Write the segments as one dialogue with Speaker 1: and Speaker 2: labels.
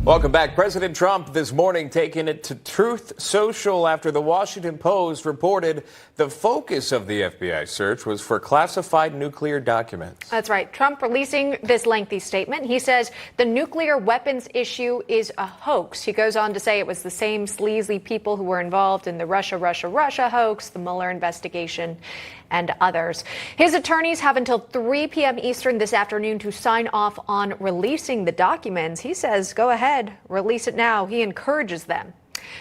Speaker 1: Welcome back. President Trump this morning taking it to Truth Social after the Washington Post reported the focus of the FBI search was for classified nuclear documents.
Speaker 2: That's right. Trump releasing this lengthy statement. He says the nuclear weapons issue is a hoax. He goes on to say it was the same sleazy people who were involved in the Russia hoax, the Mueller investigation, and others. His attorneys have until 3 p.m. Eastern this afternoon to sign off on releasing the documents. He says, go ahead, release it now. He encourages them.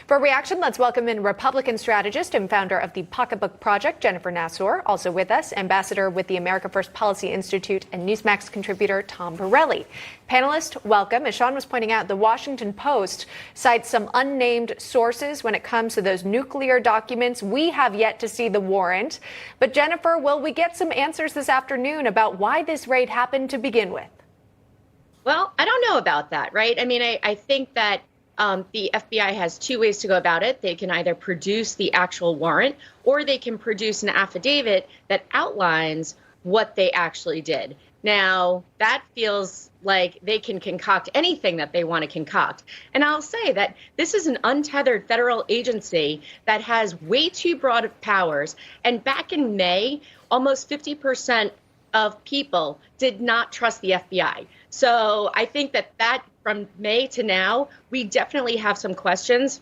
Speaker 2: For a reaction, let's welcome in Republican strategist and founder of the Pocketbook Project, Jennifer Nassour. Also with us, ambassador with the America First Policy Institute and Newsmax contributor Tom Borelli. Panelists, welcome. As Sean was pointing out, the Washington Post cites some unnamed sources when it comes to those nuclear documents. We have yet to see the warrant. But Jennifer, will we get some answers this afternoon about why this raid happened to begin with?
Speaker 3: Well, I don't know about that, right? I mean, I think that the FBI has two ways to go about it. They can either produce the actual warrant or they can produce an affidavit that outlines what they actually did. Now, that feels like they can concoct anything that they want to concoct. And I'll say that this is an untethered federal agency that has way too broad powers. And back in May, almost 50% of people did not trust the FBI. So I think that from May to now, we definitely have some questions.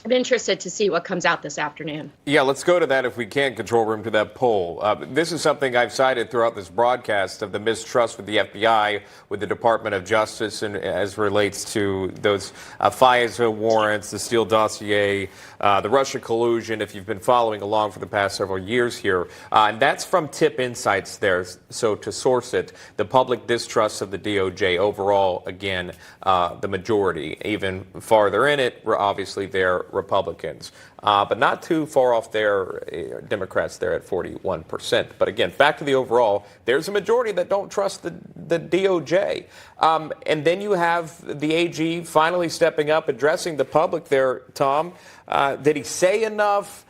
Speaker 3: I'm interested to see what comes out this afternoon.
Speaker 1: Yeah, let's go to that if we can, control room, to that poll. This is something I've cited throughout this broadcast of the mistrust with the FBI, with the Department of Justice, and as relates to those FISA warrants, the Steele dossier, the Russia collusion, if you've been following along for the past several years here. And that's from Tip Insights there. So to source it, the public distrust of the DOJ overall, again, the majority, even farther in it, were obviously there Republicans, but not too far off there, Democrats there at 41%. But again, back to the overall, there's a majority that don't trust the DOJ. And then you have the AG finally stepping up, addressing the public there, Tom. Did he say enough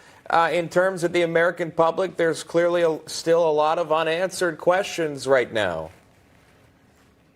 Speaker 1: in terms of the American public? There's clearly still a lot of unanswered questions right now.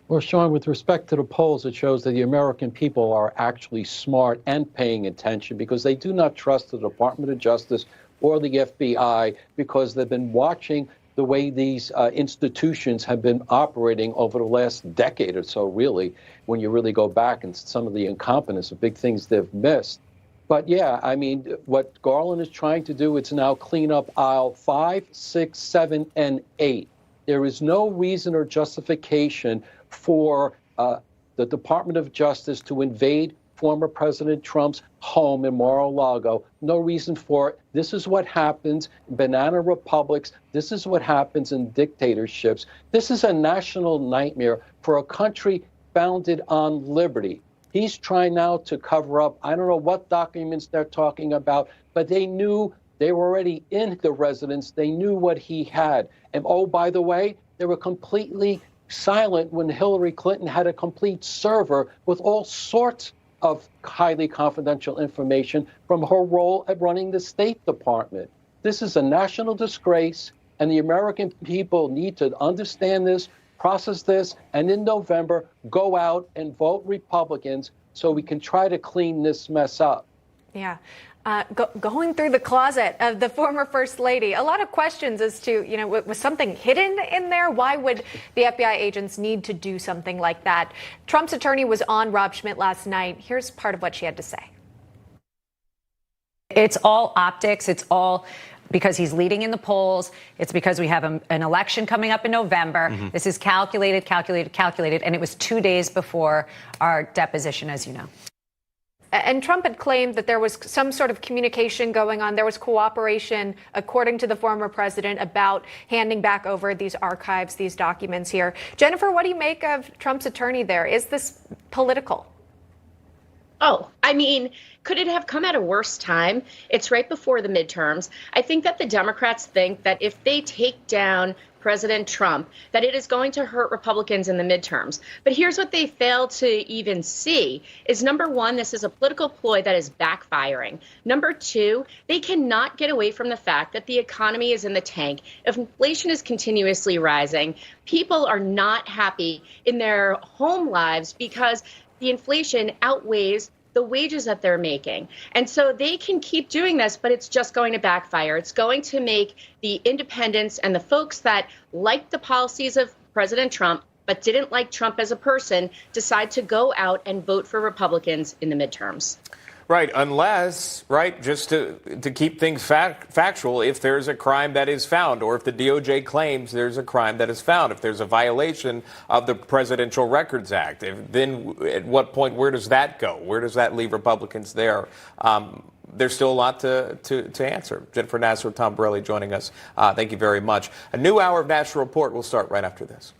Speaker 4: Well, Sean, with respect to the polls, it shows that the American people are actually smart and paying attention because they do not trust the Department of Justice or the FBI because they've been watching the way these institutions have been operating over the last decade or so, really, when you really go back and some of the incompetence, the big things they've missed. But yeah, I mean, what Garland is trying to do, it's now clean up aisle 5, 6, 7, and 8. There is no reason or justification for the Department of Justice to invade former President Trump's home in Mar-a-Lago. No reason for it. This is what happens in banana republics. This is what happens in dictatorships. This is a national nightmare for a country founded on liberty. He's trying now to cover up, I don't know what documents they're talking about, but they knew they were already in the residence. They knew what he had. And oh, by the way, they were completely silent when Hillary Clinton had a complete server with all sorts of highly confidential information from her role at running the State Department. This is a national disgrace, and the American people need to understand this, process this, and in November, go out and vote Republicans so we can try to clean this mess up.
Speaker 2: Yeah. Going through the closet of the former First Lady, a lot of questions as to, was something hidden in there? Why would the FBI agents need to do something like that? Trump's attorney was on Rob Schmitt last night. Here's part of what she had to say.
Speaker 5: It's all optics. It's all because he's leading in the polls. It's because we have an election coming up in November. Mm-hmm. This is calculated, and it was 2 days before our deposition, as you know.
Speaker 2: And Trump had claimed that there was some sort of communication going on. There was cooperation, according to the former president, about handing back over these archives, these documents here. Jennifer, what do you make of Trump's attorney there? Is this political?
Speaker 3: Oh, I mean, could it have come at a worse time? It's right before the midterms. I think that the Democrats think that if they take down President Trump, that it is going to hurt Republicans in the midterms. But here's what they fail to even see is, number one, this is a political ploy that is backfiring. Number two, they cannot get away from the fact that the economy is in the tank. If inflation is continuously rising, people are not happy in their home lives because the inflation outweighs the wages that they're making. And so they can keep doing this, but it's just going to backfire. It's going to make the independents and the folks that like the policies of President Trump but didn't like Trump as a person decide to go out and vote for Republicans in the midterms.
Speaker 1: Right, unless, right, just to keep things factual, if there's a crime that is found, or if the DOJ claims there's a crime that is found, if there's a violation of the Presidential Records Act, then at what point, where does that go? Where does that leave Republicans there? There's still a lot to answer. Jennifer Nasser, Tom Borelli joining us. Thank you very much. A new hour of National Report will start right after this.